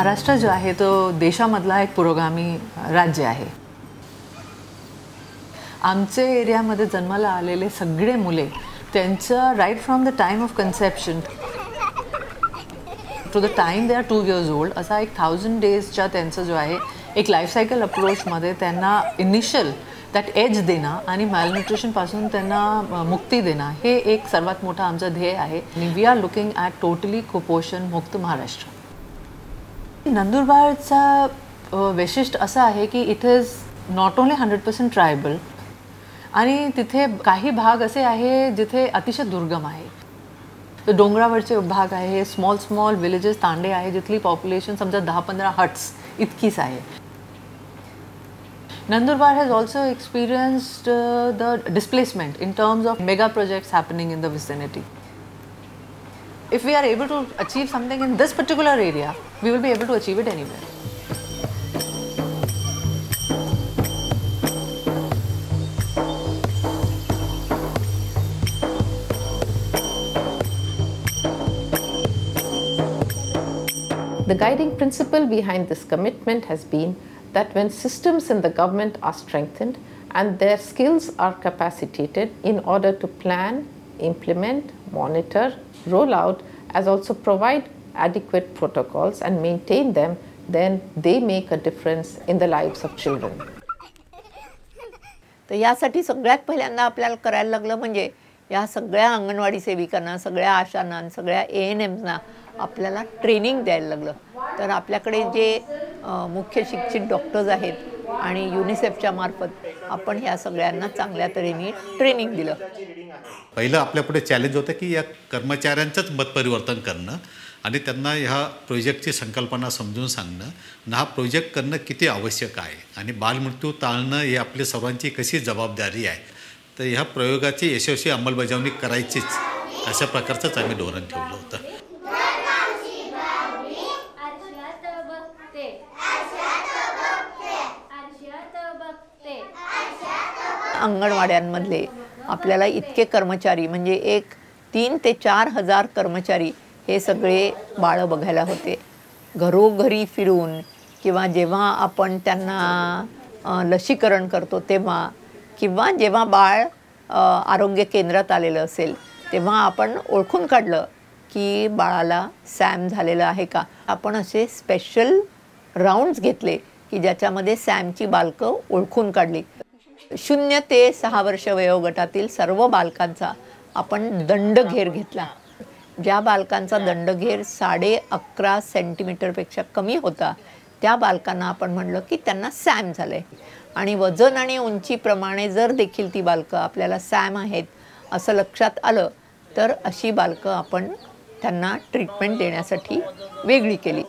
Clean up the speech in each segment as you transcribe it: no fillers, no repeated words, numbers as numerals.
महाराष्ट्र जो आहे तो देशामधला एक पुरोगामी राज्य आहे। आमचे एरियामध्ये जन्माला आलेले सगळे मुले त्यांचं right from the time of conception to the time they are 2 years old असा एक 1000 डेजचा त्यांचं जो आहे एक लाईफ सायकल अप्रोचमध्ये त्यांना इनिशियल दॅट एज देणं आणि मॅलन्यूट्रिशनपासून त्यांना मुक्ती देणं हे एक सर्वात मोठा आमचं ध्येय आहे आणि we are looking at totally कुपोषण मुक्त महाराष्ट्र। नंदुरबारचा वैशिष्ट्य असं आहे की it is not only 100% tribal आणि तिथे काही भाग असे आहे जिथे अतिशय दुर्गम आहे। डोंगरावरचे भाग आहे, स्मॉल विलेजेस तांडे आहे जिथली पॉप्युलेशन समजा 10-15 हट्स इतकीच आहे। Nandurbar has also experienced the displacement in terms of mega projects happening in the vicinity. If we are able to achieve something in this particular area, we will be able to achieve it anywhere. The guiding principle behind this commitment has been that when systems in the government are strengthened and their skills are capacitated in order to plan, implement, monitor, roll out, as also provide adequate protocols and maintain them, then they make a difference in the lives of children. तर यासाठी सगळ्यात पहिल्यांदा आपल्याला करायला लागलं म्हणजे या सगळ्या अंगणवाडी सेविकांना, सगळ्या आशांना, सगळ्या ANMsना आपल्याला ट्रेनिंग द्यायला लागलं। तर आपल्याकडे जे मुख्य शिक्षित डॉक्टर्स आहेत आणि युनिसेफच्या मार्फत आपण ह्या सगळ्यांना चांगल्या तऱ्हेने ट्रेनिंग दिलं। पहिलं आपल्यापुढे चॅलेंज होतं की या कर्मचाऱ्यांचंच मत परिवर्तन करणं आणि त्यांना ह्या प्रोजेक्टची संकल्पना समजून सांगणं आणि हा प्रोजेक्ट करणं किती आवश्यक आहे आणि बालमृत्यू टाळणं ही आपली सर्वांची कशी जबाबदारी आहे। तर ह्या प्रयोगाची यशस्वी अंमलबजावणी करायचीच अशा प्रकारचंच आम्ही धोरण ठेवलं होतं। अंगणवाड्यांमधले आपल्याला इतके कर्मचारी म्हणजे एक 3 ते 4 हजार कर्मचारी हे सगळे बाळं बघायला होते। घरोघरी फिरून किंवा जेव्हा आपण त्यांना लसीकरण करतो तेव्हा किंवा जेव्हा बाळ आरोग्य केंद्रात आलेलं असेल तेव्हा आपण ओळखून काढलं की बाळाला सॅम झालेलं आहे का। आपण असे स्पेशल राऊंड्स घेतले की ज्याच्यामध्ये सॅमची बालकं ओळखून काढली। 0 ते 6 वर्ष वयोगटातील सर्व बालकांचा आपण दंडघेर घेतला। ज्या बालकांचा दंडघेर 11.5 सेंटीमीटरपेक्षा कमी होता त्या बालकांना आपण म्हणलं की त्यांना सॅम झालं आहे आणि वजन आणि उंचीप्रमाणे जर देखील ती बालकं आपल्याला सॅम आहेत असं लक्षात आलं तर अशी बालकं आपण त्यांना ट्रीटमेंट देण्यासाठी वेगळी केली।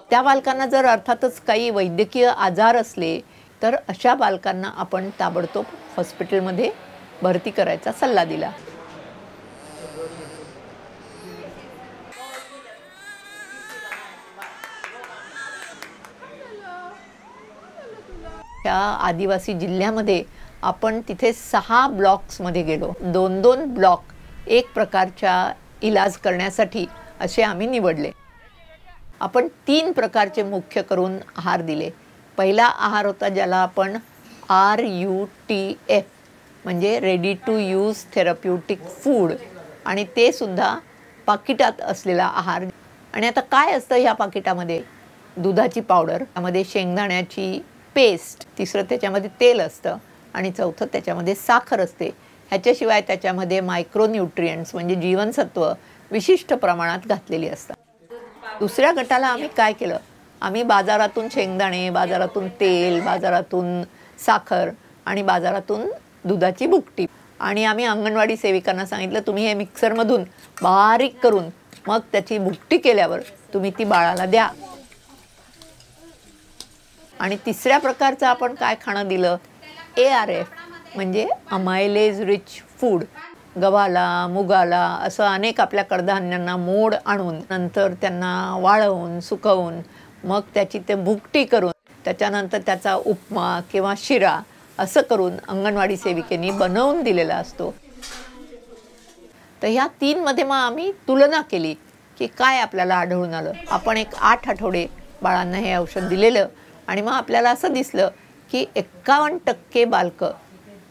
त्या बालकांना जर अर्थातच काही वैद्यकीय आजार असले तर अशा बालकांना आपण ताबडतोब हॉस्पिटलमध्ये भरती करायचा सल्ला दिला। त्या आदिवासी जिल्ह्यामध्ये आपण तिथे 6 ब्लॉक्समध्ये गेलो। 2-2 ब्लॉक एक प्रकारच्या इलाज करण्यासाठी असे आम्ही निवडले। आपण 3 प्रकारचे मुख्य करून आहार दिले। पहिला आहार होता ज्याला आपण RUTF म्हणजे ready to use therapeutic food आणि ते सुद्धा पाकिटात असलेला आहार। आणि आता काय असतं ह्या पाकिटामध्ये? दुधाची पावडर, त्यामध्ये शेंगदाण्याची पेस्ट, तिसरं त्याच्यामध्ये तेल असतं आणि चौथं त्याच्यामध्ये साखर असते। ह्याच्याशिवाय त्याच्यामध्ये मायक्रोन्यूट्रिएंट्स म्हणजे जीवनसत्व विशिष्ट प्रमाणात घातलेली असतात। दुसऱ्या गटाला आम्ही काय केलं? आम्ही बाजारातून शेंगदाणे, बाजारातून तेल, बाजारातून साखर आणि बाजारातून दुधाची भुकटी आणि आम्ही अंगणवाडी सेविकांना सांगितलं तुम्ही हे मिक्सरमधून बारीक करून मग त्याची भुकटी केल्यावर तुम्ही ती बाळाला द्या। आणि तिसऱ्या प्रकारचं आपण काय खाणं दिलं? ARF म्हणजे अमायलेज रिच फूड। गव्हाला, मुगाला असं अनेक आपल्या कडधान्यांना मोड आणून नंतर त्यांना वाळवून सुकवून मग त्याची ते भुकटी करून त्याच्यानंतर त्याचा उपमा किंवा शिरा असं करून अंगणवाडी सेविकेनी बनवून दिलेला असतो। तर ह्या 3 मध्ये मग आम्ही तुलना केली की काय आपल्याला आढळून आलं। आपण एक 8 आठवडे बाळांना हे औषध दिलेलं आणि मग आपल्याला असं दिसलं की 51% बालकं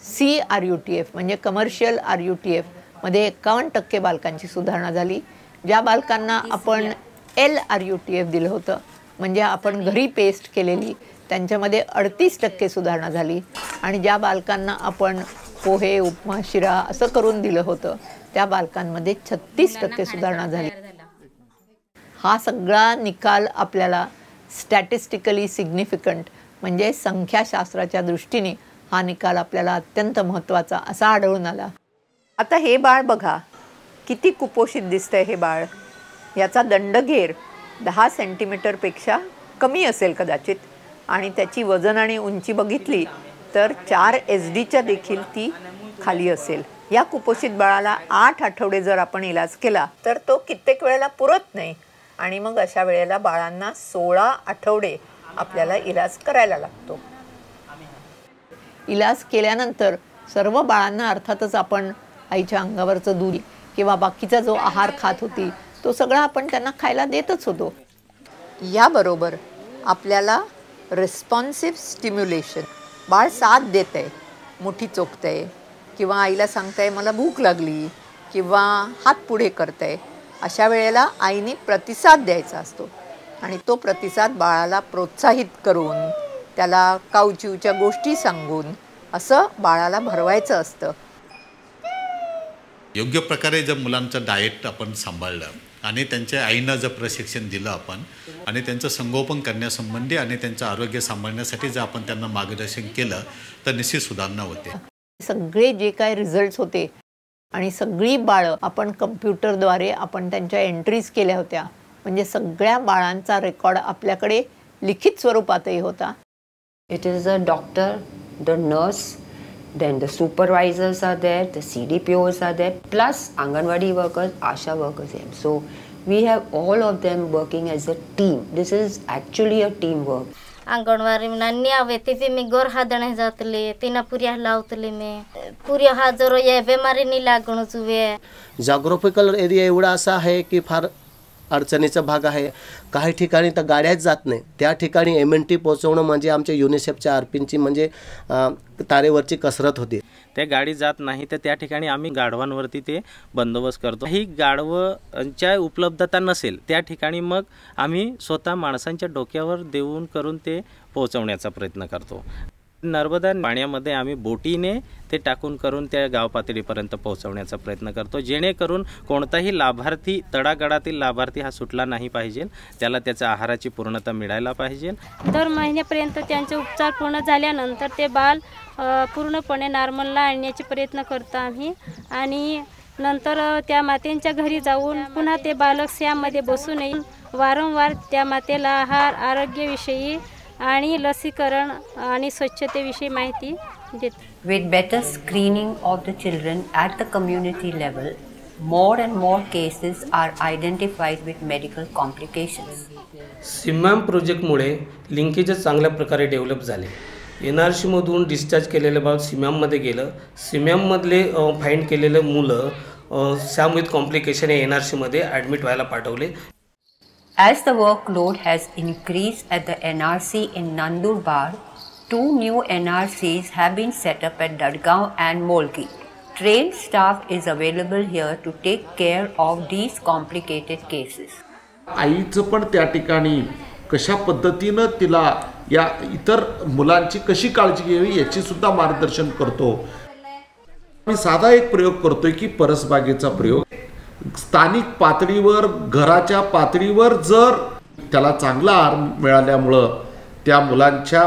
CRUTF म्हणजे कमर्शियल RUTF मध्ये 51% बालकांची सुधारणा झाली. ज्या बालकांना आपण LRUTF दिलं होतं म्हणजे आपण घरी पेस्ट केलेली त्यांच्यामध्ये 38% सुधारणा झाली आणि ज्या बालकांना आपण पोहे उपमा शिरा असं करून दिलं होतं त्या बालकांमध्ये 36% सुधारणा झाली. हा सगळा निकाल आपल्याला स्टॅटिस्टिकली सिग्निफिकंट म्हणजे संख्याशास्त्राच्या दृष्टीने हा निकाल आपल्याला अत्यंत महत्त्वाचा असा आढळून आला. आता हे बाळ बघा किती कुपोषित दिसतंय हे बाळ. याचा दंडघेर 10 सेंटीमीटरपेक्षा कमी असेल कदाचित आणि त्याची वजन आणि उंची बघितली तर 4 SD देखील ती खाली असेल. या कुपोषित बाळाला 8 आठवडे जर आपण इलाज केला तर तो कित्येक वेळेला पुरत नाही आणि मग अशा वेळेला बाळांना 16 आठवडे आपल्याला इलाज करायला लागतो. इलाज केल्यानंतर सर्व बाळांना अर्थातच आपण आईच्या अंगावरचं दूध किंवा बाकीचा जो आहार खात होती तो सगळा आपण त्यांना खायला देतच होतो. याबरोबर आपल्याला रिस्पॉन्सिव्ह स्टिम्युलेशन बाळ साथ देत आहे, मुठी चोखत आहे किंवा आईला सांगत आहे मला भूक लागली किंवा हात पुढे करत आहे, अशा वेळेला आईने प्रतिसाद द्यायचा असतो आणि तो प्रतिसाद बाळाला प्रोत्साहित करून त्याला कावचिवच्या गोष्टी सांगून असं बाळाला भरवायचं असतं. योग्य प्रकारे जर मुलांचं डाएट आपण सांभाळलं आणि त्यांच्या आईंना जर प्रशिक्षण दिलं आपण आणि त्यांचं संगोपन करण्यासंबंधी आणि त्यांचं आरोग्य सांभाळण्यासाठी जर आपण त्यांना मार्गदर्शन केलं तर निश्चित सुधारणा होते. सगळे जे काय रिझल्ट्स होते आणि सगळी बाळं आपण कम्प्युटरद्वारे आपण त्यांच्या एंट्रीज केल्या होत्या म्हणजे सगळ्या बाळांचा रेकॉर्ड आपल्याकडे लिखित स्वरूपातही होता. It is a doctor, the nurse, then the supervisors are there, the CDPOs are there, plus Anganwadi workers, ASHA workers. So we have all of them working as a team. This is actually a teamwork. अंगणवाड़ी में नानी आवे ती में गोर हादणे जातले तीना पुरिया लावतले में पुरिया हा जरो ये बीमारी नहीं लागणो जुवे. जॉग्राफिकल एरिया एवढा असा आहे की फार अडचणीचा भाग आहे. काही ठिकाणी तर गाड्याच जात नाही, त्या ठिकाणी MNT पोहोचवणं म्हणजे आमच्या युनिसेफच्या RPची म्हणजे तारेवरची कसरत होती. त्या गाडी जात नाही तर त्या ठिकाणी आम्ही गाढवांवरती ते बंदोबस्त करतो. ही गाढवांच्या उपलब्धता नसेल त्या ठिकाणी मग आम्ही स्वतः माणसांच्या डोक्यावर देऊन करून ते पोहोचवण्याचा प्रयत्न करतो. नर्मदा पाण्यामध्ये आम्ही बोटीने ते टाकून करून त्या गाव पातळीपर्यंत पोहोचवण्याचा प्रयत्न करतो जेणेकरून कोणताही लाभार्थी तळागाळातील लाभार्थी हा सुटला नाही पाहिजे, त्याला त्याच्या आहाराची पूर्णता मिळायला पाहिजे. दर महिन्यापर्यंत त्यांचे उपचार पूर्ण झाल्यानंतर ते बाल पूर्णपणे नॉर्मलला आणण्याचे प्रयत्न करतो आम्ही आणि नंतर त्या मातेच्या घरी जाऊन पुन्हा ते बालक स्यामध्ये बसू नये वारंवार त्या मातेला आहार आरोग्याविषयी आणि लसीकरण आणि स्वच्छतेविषयी माहिती देतो. With better screening of the children at the community level, more and more cases are identified with medical complications. सिमॅम प्रोजेक्टमुळे लिंकेजेस चांगल्या प्रकारे डेव्हलप झाले. NRCमधून डिस्चार्ज केलेलं बाळ सिमॅममध्ये गेलं. सिमॅममधले फाइंड केलेले मुलं सॅम विथ कॉम्प्लिकेशन हे NRCमध्ये ॲडमिट व्हायला पाठवले. As the workload has increased at the NRC in Nandurbar, 2 new NRCs have been set up at Dadgaon and Molki. Trained staff is available here to take care of these complicated cases. आईचं पण त्या ठिकाणी कशा पद्धतीनं तिला या इतर मुलांची कशी काळजी घ्यावी याची सुद्धा मार्गदर्शन करतो. मी साधा एक प्रयोग करतोय की परसबागेचा प्रयोग. स्थानिक पातळीवर घराच्या पातळीवर जर त्याला चांगला आहार मिळाल्यामुळं त्या मुलांच्या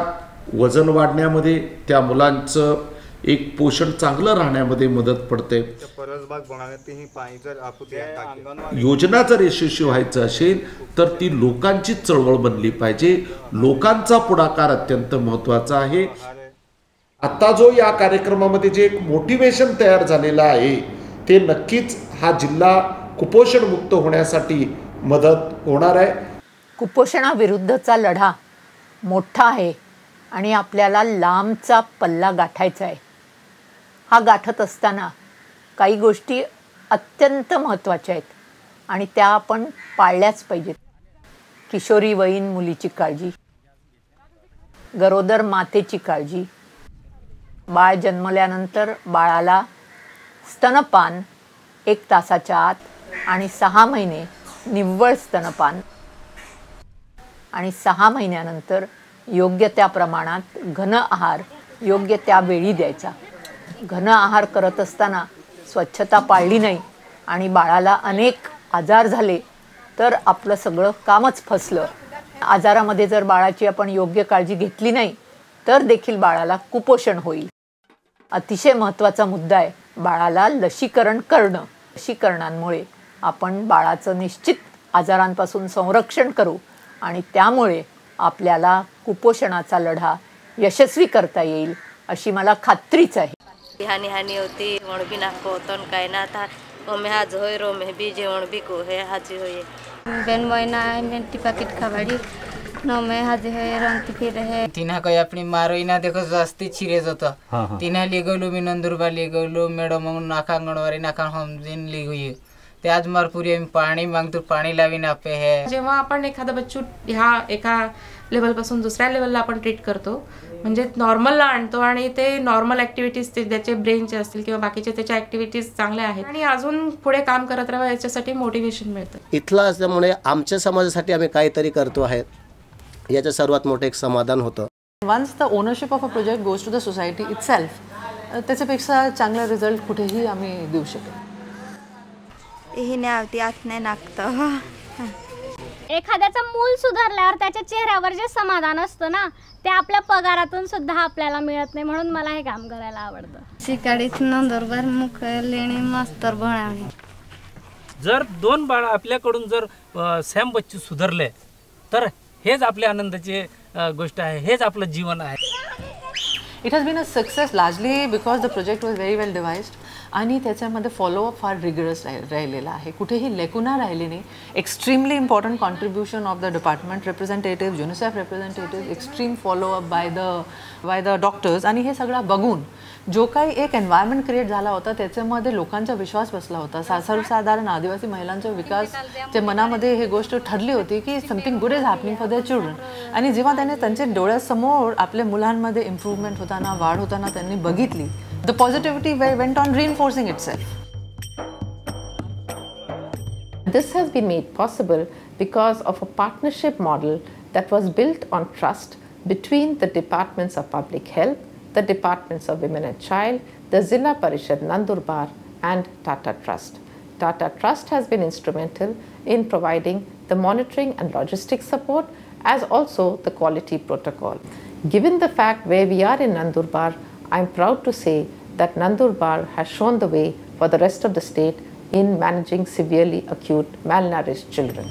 वजन वाढण्यामध्ये त्या मुलांचं एक पोषण चांगलं राहण्यामध्ये मदत पडते. योजना जर यशस्वी व्हायचं असेल तर ती लोकांची चळवळ बनली पाहिजे. लोकांचा पुढाकार अत्यंत महत्त्वाचा आहे. आता जो या कार्यक्रमामध्ये जे एक मोटिवेशन तयार झालेलं आहे ते नक्कीच हा जिल्हा कुपोषणमुक्त होण्यासाठी मदत होणार आहे. कुपोषणाविरुद्धचा लढा मोठा आहे आणि आपल्याला लांबचा पल्ला गाठायचा आहे. हा गाठत असताना काही गोष्टी अत्यंत महत्त्वाच्या आहेत आणि त्या आपण पाळल्याच पाहिजेत. किशोरीवयीन मुलीची काळजी, गरोदर मातेची काळजी, बाळ जन्मल्यानंतर बाळाला स्तनपान 1 तासाच्या आत आणि 6 महिने निव्वळ स्तनपान आणि 6 महिन्यानंतर योग्य त्या प्रमाणात घन आहार योग्य त्या वेळी द्यायचा. घन आहार करत असताना स्वच्छता पाळली नाही आणि बाळाला अनेक आजार झाले तर आपलं सगळं कामच फसलं. आजारामध्ये जर बाळाची आपण योग्य काळजी घेतली नाही तर देखील बाळाला कुपोषण होईल. अतिशय महत्त्वाचा मुद्दा आहे बाळाला लसीकरण करणं. लसीकरणांमुळे आपण बाळाचं निश्चित आजारांपासून संरक्षण करू आणि त्यामुळे आपल्याला कुपोषणाचा लढा यशस्वी करता येईल अशी मला खात्रीच आहे. हानी हानी होती वण भी ना को तन काय ना था ओमे हाज होय रो में भी जेवण भी को है हाजी होय बेन महीना में टिपाकेट खावाडी नो में हाजी होय रंती फिर है तिना काय अपनी मारोईना देखो जास्ती छिरेज होता तिना लेगलो मी नंदुरबार लेगलो मॅडम नाका अंगणवाडी नाका हम दिन लेगोय ते आज मारपुरी आम्ही पाणी मागतो पाणी लावीन आपे है. जेव्हा आपण एखादा बच्चू ह्या एका लेवलपासून दुसऱ्या लेवलला आपण ट्रीट करतो म्हणजे नॉर्मलला आणतो आणि ते नॉर्मल ॲक्टिव्हिटीज ते ज्याचे ब्रेनचे असतील किंवा बाकीचे त्याच्या ॲक्टिव्हिटीज चांगल्या आहेत आणि अजून पुढे काम करत राहावं याच्यासाठी मोटिवेशन मिळतं. इथला असल्यामुळे आमच्या समाजासाठी आम्ही काहीतरी करतो आहे याचं सर्वात मोठं एक समाधान होतं. Once the ownership of a project goes to the society itself त्याच्यापेक्षा चांगला रिझल्ट कुठेही आम्ही देऊ शकतो. ही नाही आत नाही नागतं. एखाद्याचं मूल सुधारल्यावर त्याच्या चेहऱ्यावर जे समाधान असतं ना ते आपल्या पगारातून सुद्धा आपल्याला मिळत नाही. म्हणून मला हे काम करायला आवडतं. शिकाडीत नंदुरबार मुख लेणी मास्तर बनावे. जर 2 बाळ आपल्याकडून जर सॅम बच्चू सुधारले तर हेच आपल्या आनंदाची गोष्ट आहे, हेच आपलं जीवन आहे. It has been a success largely because the project was very well devised आणि त्याच्यामध्ये फॉलोअप फार रिगरस राहिलेला आहे. कुठेही लेकुना राहिली नाही. Extremely important contribution of the department representative, UNICEF representative, extreme follow up by the doctors आणि हे सगळं बघून जो काही एक एन्व्हायरमेंट क्रिएट झाला होता त्याच्यामध्ये लोकांचा विश्वास बसला होता. सर्वसाधारण आदिवासी महिलांचा विकास त्या मनामध्ये हे गोष्ट ठरली होती की something good is happening for their children. आणि जेव्हा त्याने त्यांच्या डोळ्यासमोर आपल्या मुलांमध्ये इम्प्रूव्हमेंट होताना वाढ होताना त्यांनी बघितली the positivity went on reinforcing itself. This has been made possible because of a partnership model that was built on trust between the Departments of Public Health, the Departments of Women and Child, the Zilla Parishad Nandurbar and Tata Trust. Tata Trust has been instrumental in providing the monitoring and logistic support as also the quality protocol. Given the fact where we are in Nandurbar, I am proud to say that Nandurbar has shown the way for the rest of the state in managing severely acute malnourished children.